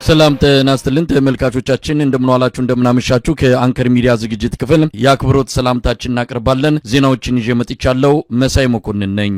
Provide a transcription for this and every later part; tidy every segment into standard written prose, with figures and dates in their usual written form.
ሰላም ጤና ይስጥልን ተመልካቾቻችን እንደምንዋላችሁ እንደምናመሻችሁ ከአንከር ሚዲያ ዝግጅት ክፍል የአክብሮት ሰላምታችንን እናቀርባለን። ዜናዎችን ይዤ መጥቻለሁ። መሳይ መኮንን ነኝ።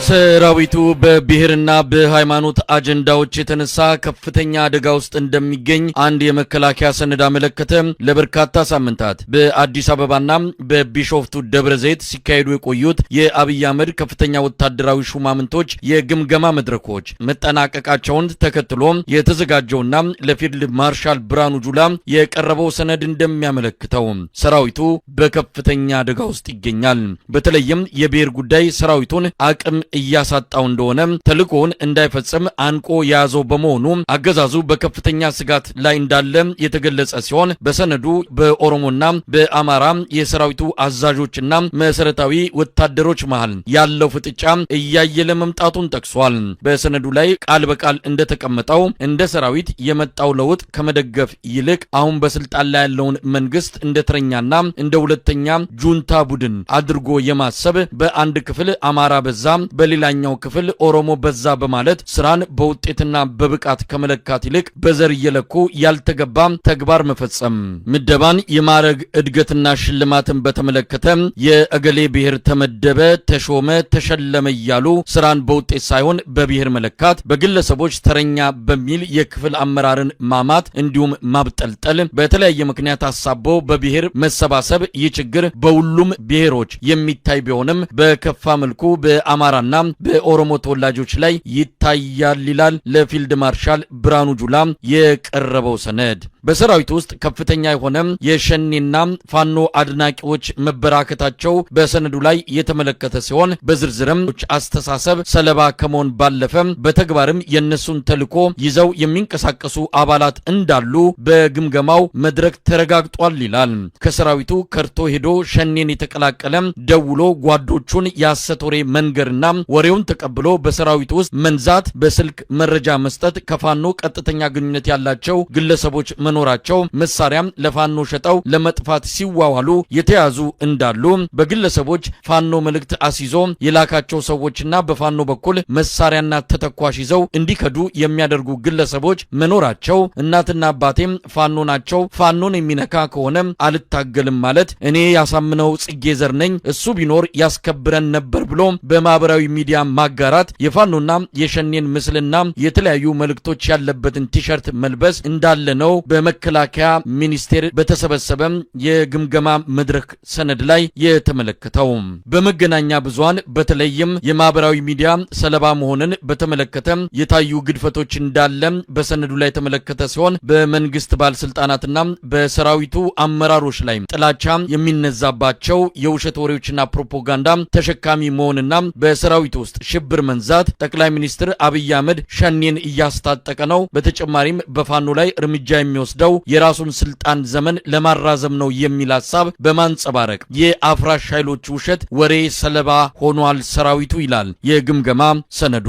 ሰራዊቱ በብሔርና በሃይማኖት አጀንዳዎች የተነሳ ከፍተኛ አደጋ ውስጥ እንደሚገኝ አንድ የመከላከያ ሰነድ አመለከተ። ለበርካታ ሳምንታት በአዲስ አበባና በቢሾፍቱ ደብረ ዘይት ሲካሄዱ የቆዩት የአብይ አህመድ ከፍተኛ ወታደራዊ ሹማምንቶች የግምገማ መድረኮች መጠናቀቃቸውን ተከትሎ የተዘጋጀውና ለፊልድ ማርሻል ብርሃኑ ጁላ የቀረበው ሰነድ እንደሚያመለክተው ሰራዊቱ በከፍተኛ አደጋ ውስጥ ይገኛል። በተለይም የብሔር ጉዳይ ሰራዊቱን አቅም እያሳጣው እንደሆነ ተልእኮውን እንዳይፈጽም አንቆ ያዘው በመሆኑ አገዛዙ በከፍተኛ ስጋት ላይ እንዳለ የተገለጸ ሲሆን በሰነዱ በኦሮሞና በአማራ የሰራዊቱ አዛዦችና መሰረታዊ ወታደሮች መሃል ያለው ፍጥጫ እያየለ መምጣቱን ጠቅሷል። በሰነዱ ላይ ቃል በቃል እንደተቀመጠው እንደ ሰራዊት የመጣው ለውጥ ከመደገፍ ይልቅ አሁን በስልጣን ላይ ያለውን መንግስት እንደ ተረኛና እንደ ሁለተኛ ጁንታ ቡድን አድርጎ የማሰብ በአንድ ክፍል አማራ በዛ በሌላኛው ክፍል ኦሮሞ በዛ በማለት ስራን በውጤትና በብቃት ከመለካት ይልቅ በዘር እየለኩ ያልተገባ ተግባር መፈጸም፣ ምደባን የማረግ እድገትና ሽልማትን በተመለከተ የእገሌ ብሔር ተመደበ፣ ተሾመ፣ ተሸለመ እያሉ ስራን በውጤት ሳይሆን በብሔር መለካት፣ በግለሰቦች ተረኛ በሚል የክፍል አመራርን ማማት እንዲሁም ማብጠልጠል፣ በተለያየ ምክንያት አሳቦ በብሔር መሰባሰብ ይህ ችግር በሁሉም ብሔሮች የሚታይ ቢሆንም በከፋ መልኩ በአማራና በኦሮሞ ተወላጆች ላይ ይታያል ይላል ለፊልድ ማርሻል ብርሃኑ ጁላ የቀረበው ሰነድ። በሰራዊቱ ውስጥ ከፍተኛ የሆነ የሸኔና ፋኖ አድናቂዎች መበራከታቸው በሰነዱ ላይ የተመለከተ ሲሆን በዝርዝርም አስተሳሰብ ሰለባ ከመሆን ባለፈ በተግባርም የነሱን ተልዕኮ ይዘው የሚንቀሳቀሱ አባላት እንዳሉ በግምገማው መድረክ ተረጋግጧል ይላል። ከሰራዊቱ ከርቶ ሄዶ ሸኔን የተቀላቀለ ደውሎ ጓዶቹን ያሰተ ወሬ መንገርና ወሬውን ተቀብሎ በሰራዊቱ ውስጥ መንዛት፣ በስልክ መረጃ መስጠት፣ ከፋኖ ቀጥተኛ ግንኙነት ያላቸው ግለሰቦች መኖራቸው መሳሪያም ለፋኖ ሸጠው ለመጥፋት ሲዋዋሉ የተያዙ እንዳሉ በግለሰቦች ፋኖ መልእክት አስይዞ የላካቸው ሰዎችና በፋኖ በኩል መሳሪያና ተተኳሽ ይዘው እንዲከዱ የሚያደርጉ ግለሰቦች መኖራቸው፣ እናትና አባቴም ፋኖ ናቸው፣ ፋኖን የሚነካ ከሆነ አልታገልም ማለት እኔ ያሳምነው ጽጌ ዘር ነኝ እሱ ቢኖር ያስከብረን ነበር ብሎ በማህበራዊ ሚዲያ ማጋራት፣ የፋኖና የሸኔን ምስልና የተለያዩ መልእክቶች ያለበትን ቲሸርት መልበስ እንዳለ ነው በመከላከያ ሚኒስቴር በተሰበሰበ የግምገማ መድረክ ሰነድ ላይ የተመለከተው። በመገናኛ ብዙሃን በተለይም የማህበራዊ ሚዲያ ሰለባ መሆንን በተመለከተ የታዩ ግድፈቶች እንዳለ በሰነዱ ላይ የተመለከተ ሲሆን በመንግስት ባለስልጣናትና በሰራዊቱ አመራሮች ላይ ጥላቻ የሚነዛባቸው የውሸት ወሬዎችና ፕሮፓጋንዳ ተሸካሚ መሆንና በሰራዊቱ ውስጥ ሽብር መንዛት፣ ጠቅላይ ሚኒስትር አብይ አህመድ ሸኔን እያስታጠቀ ነው፣ በተጨማሪም በፋኖ ላይ እርምጃ የሚወስደው የራሱን ስልጣን ዘመን ለማራዘም ነው የሚል ሐሳብ በማንጸባረቅ የአፍራሽ ኃይሎች ውሸት ወሬ ሰለባ ሆኗል ሰራዊቱ ይላል የግምገማ ሰነዱ።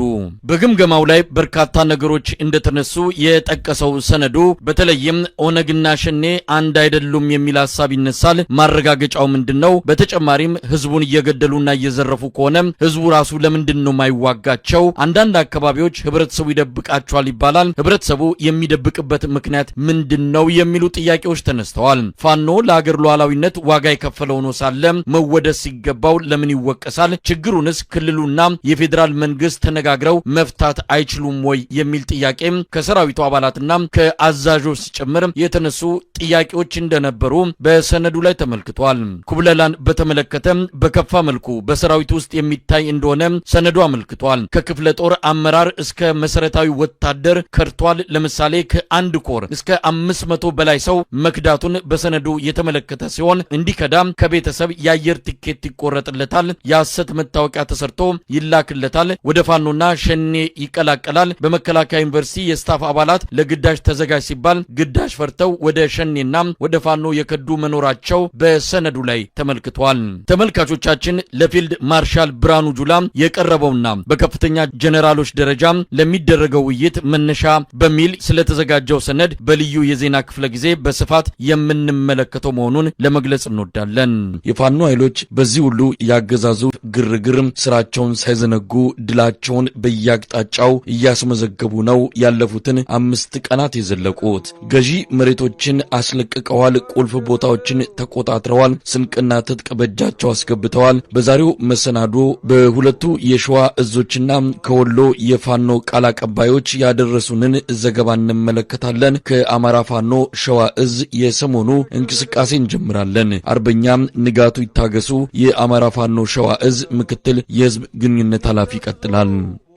በግምገማው ላይ በርካታ ነገሮች እንደተነሱ የጠቀሰው ሰነዱ በተለይም ኦነግና ሸኔ አንድ አይደሉም የሚል ሐሳብ ይነሳል። ማረጋገጫው ምንድነው? በተጨማሪም ህዝቡን እየገደሉና እየዘረፉ ከሆነ ህዝቡ ራሱ ለምንድን ነው ማይዋጋቸው? አንዳንድ አካባቢዎች ህብረተሰቡ ይደብቃቸዋል ይባላል። ህብረተሰቡ የሚደብቅበት ምክንያት ምንድነው የሚሉ ጥያቄዎች ተነስተዋል። ፋኖ ለሀገር ሉዓላዊነት ዋጋ የከፈለው ነው ሳለ መወደስ ሲገባው ለምን ይወቀሳል? ችግሩንስ ክልሉና የፌዴራል መንግስት ተነጋግረው መፍታት አይችሉም ወይ የሚል ጥያቄ ከሰራዊቱ አባላትና ከአዛዦች ጭምር የተነሱ ጥያቄዎች እንደነበሩ በሰነዱ ላይ ተመልክቷል። ኩብለላን በተመለከተ በከፋ መልኩ በሰራዊቱ ውስጥ የሚታይ እንደሆነ ሰነዱ አመልክቷል። ከክፍለ ጦር አመራር እስከ መሰረታዊ ወታደር ከርቷል። ለምሳሌ ከአንድ ኮር እስከ 500 በላይ ሰው መክዳቱን በሰነዱ የተመለከተ ሲሆን እንዲከዳም ከቤተሰብ የአየር ቲኬት ይቆረጥለታል፣ የሐሰት መታወቂያ ተሰርቶ ይላክለታል፣ ወደ ፋኖና ሸኔ ይቀላቀላል። በመከላከያ ዩኒቨርሲቲ የስታፍ አባላት ለግዳጅ ተዘጋጅ ሲባል ግዳጅ ፈርተው ወደ ሸኔና ወደ ፋኖ የከዱ መኖራቸው በሰነዱ ላይ ተመልክቷል። ተመልካቾቻችን ለፊልድ ማርሻል ብርሃኑ ጁላ የቀረበውና በከፍተኛ ጀነራሎች ደረጃ ለሚደረገው ውይይት መነሻ በሚል ስለተዘጋጀው ሰነድ በልዩ የዜና ክፍለ ጊዜ በስፋት የምንመለከተው መሆኑን ለመግለጽ እንወዳለን። የፋኖ ኃይሎች በዚህ ሁሉ ያገዛዙ ግርግር ስራቸውን ሳይዘነጉ ድላቸውን በየአቅጣጫው እያስመዘገቡ ነው ያለፉትን 5 ቀናት የዘለቁት። ገዢ መሬቶችን አስለቅቀዋል፣ ቁልፍ ቦታዎችን ተቆጣጥረዋል፣ ስንቅና ትጥቅ በእጃቸው አስገብተዋል። በዛሬው መሰናዶ በሁለቱ የሸዋ እዞችና ከወሎ የፋኖ ቃል አቀባዮች ያደረሱንን ዘገባ እንመለከታለን። ከአማራ ፋኖ ሸዋ እዝ የሰሞኑ እንቅስቃሴ እንጀምራለን። አርበኛ ንጋቱ ይታገሱ የአማራ ፋኖ ሸዋ እዝ ምክትል የህዝብ ግንኙነት ኃላፊ ይቀጥላል።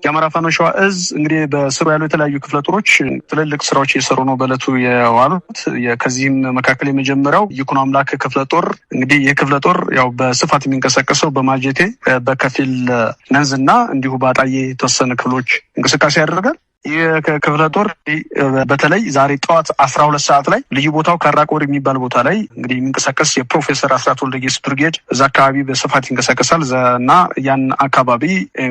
የአማራ ፋኖ ሸዋ እዝ እንግዲህ በስሩ ያሉ የተለያዩ ክፍለ ጦሮች ትልልቅ ስራዎች እየሰሩ ነው በእለቱ የዋሉት። ከዚህም መካከል የመጀመሪያው ይኩኖ አምላክ ክፍለ ጦር እንግዲህ የክፍለ ጦር ያው በስፋት የሚንቀሳቀሰው በማጀቴ በከፊል መንዝና እንዲሁ በአጣዬ የተወሰነ ክፍሎች እንቅስቃሴ ያደርጋል። የክፍለ ጦር በተለይ ዛሬ ጠዋት 12 ሰዓት ላይ ልዩ ቦታው ካራቆሪ የሚባል ቦታ ላይ እንግዲህ የሚንቀሳቀስ የፕሮፌሰር አስራት ወልደየስ ብርጌድ እዛ አካባቢ በስፋት ይንቀሳቀሳል እና ያን አካባቢ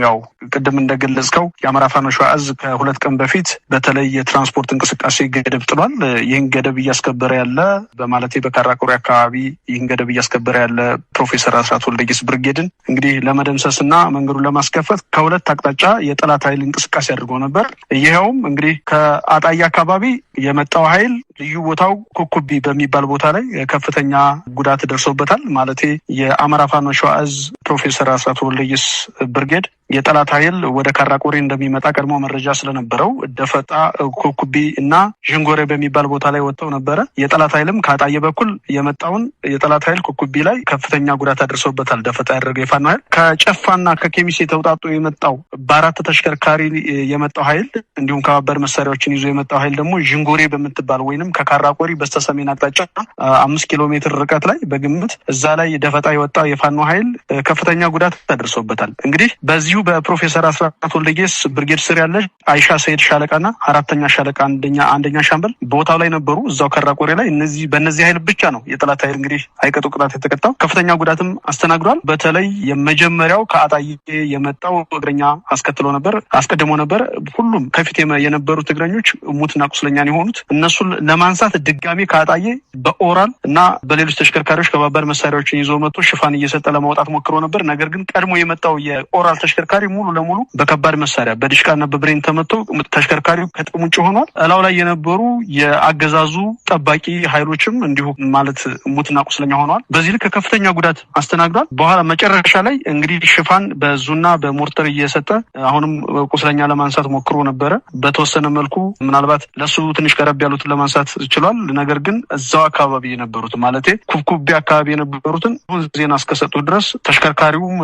ያው ቅድም እንደገለጽከው የአማራ ፋኖ ሸዋ እዝ ከ2 ቀን በፊት በተለይ የትራንስፖርት እንቅስቃሴ ገደብ ጥሏል። ይህን ገደብ እያስከበረ ያለ በማለቴ በካራቆሪ አካባቢ ይህን ገደብ እያስከበረ ያለ ፕሮፌሰር አስራት ወልደየስ ብርጌድን እንግዲህ ለመደምሰስና መንገዱን ለማስከፈት ከ2 አቅጣጫ የጠላት ኃይል እንቅስቃሴ አድርጎ ነበር። ይሄውም እንግዲህ ከአጣዬ አካባቢ የመጣው ኃይል ልዩ ቦታው ኩኩቢ በሚባል ቦታ ላይ ከፍተኛ ጉዳት ደርሶበታል። ማለቴ የአማራ ፋኖ ሸዋ እዝ ፕሮፌሰር አስራት ወልደየስ ብርጌድ የጠላት ኃይል ወደ ካራቆሪ እንደሚመጣ ቀድሞ መረጃ ስለነበረው ደፈጣ ኩኩቢ እና ዥንጎሬ በሚባል ቦታ ላይ ወጥተው ነበረ። የጠላት ኃይልም ከአጣዬ በኩል የመጣውን የጠላት ኃይል ኩኩቢ ላይ ከፍተኛ ጉዳት አድርሶበታል። ደፈጣ ያደረገ የፋኖ ኃይል ከጨፋና ከኬሚሴ ተውጣጡ የመጣው በ4 ተሽከርካሪ የመጣው ኃይል እንዲሁም ከባባድ መሳሪያዎችን ይዞ የመጣው ኃይል ደግሞ ዥንጎሬ በምትባል ወይንም ከካራቆሪ በስተሰሜን አቅጣጫ 5 ኪሎ ሜትር ርቀት ላይ በግምት እዛ ላይ ደፈጣ የወጣ የፋኖ ኃይል ከፍተኛ ጉዳት አድርሶበታል። እንግዲህ በዚሁ በፕሮፌሰር አስራት ወልደየስ ብርጌድ ስር ያለ አይሻ ሰይድ ሻለቃና 4ኛ ሻለቃ አንደኛ ሻምበል ቦታው ላይ ነበሩ። እዛው ካራቆሪ ላይ በእነዚህ ኃይል ብቻ ነው የጠላት ኃይል እንግዲህ አይቀጡ ቅጣት የተቀጣው። ከፍተኛ ጉዳትም አስተናግዷል። በተለይ የመጀመሪያው ከአጣዬ የመጣው እግረኛ አስቀድሞ ነበር። ሁሉም ከፊት የነበሩት እግረኞች ሙትና ቁስለኛን የሆኑት እነሱን ለማንሳት ድጋሚ ከአጣዬ በኦራል እና በሌሎች ተሽከርካሪዎች ከባባድ መሳሪያዎችን ይዞ መጥቶ ሽፋን እየሰጠ ለማውጣት ሞክሮ ነበር። ነገር ግን ቀድሞ የመጣው የኦራል ተሽከርካሪ ሙሉ ለሙሉ በከባድ መሳሪያ በዲሽቃና በብሬን ተመቶ ተሽከርካሪው ከጥቅም ውጭ ሆኗል። እላው ላይ የነበሩ የአገዛዙ ጠባቂ ኃይሎችም እንዲሁ ማለት ሙትና ቁስለኛ ሆነዋል። በዚህ ልክ ከፍተኛ ጉዳት አስተናግዷል። በኋላ መጨረሻ ላይ እንግዲህ ሽፋን በዙና በሞርተር እየሰጠ አሁንም ቁስለኛ ለማንሳት ሞክሮ ነበረ። በተወሰነ መልኩ ምናልባት ለሱ ትንሽ ቀረብ ያሉትን ለማንሳት ችሏል። ነገር ግን እዛው አካባቢ የነበሩት ማለቴ ኩብኩቢ አካባቢ የነበሩትን ዜና እስከሰጡ ድረስ ተሽከርካሪውም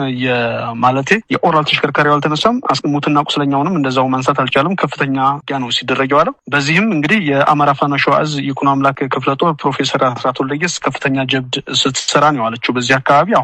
ማለቴ የኦራል ተሽከርካሪው አልተነሳም። ሙትና ቁስለኛውንም እንደዛው ማንሳት አልቻለም። ከፍተኛ ውጊያ ነው ሲደረግ የዋለው። በዚህም እንግዲህ የአማራ ፋኖ ሸዋ እዝ ይኩኖ አምላክ ክፍለ ጦር ፕሮፌሰር አስራት ወልደየስ ከፍተኛ ጀብድ ስትሰራ ነው የዋለችው በዚህ አካባቢ።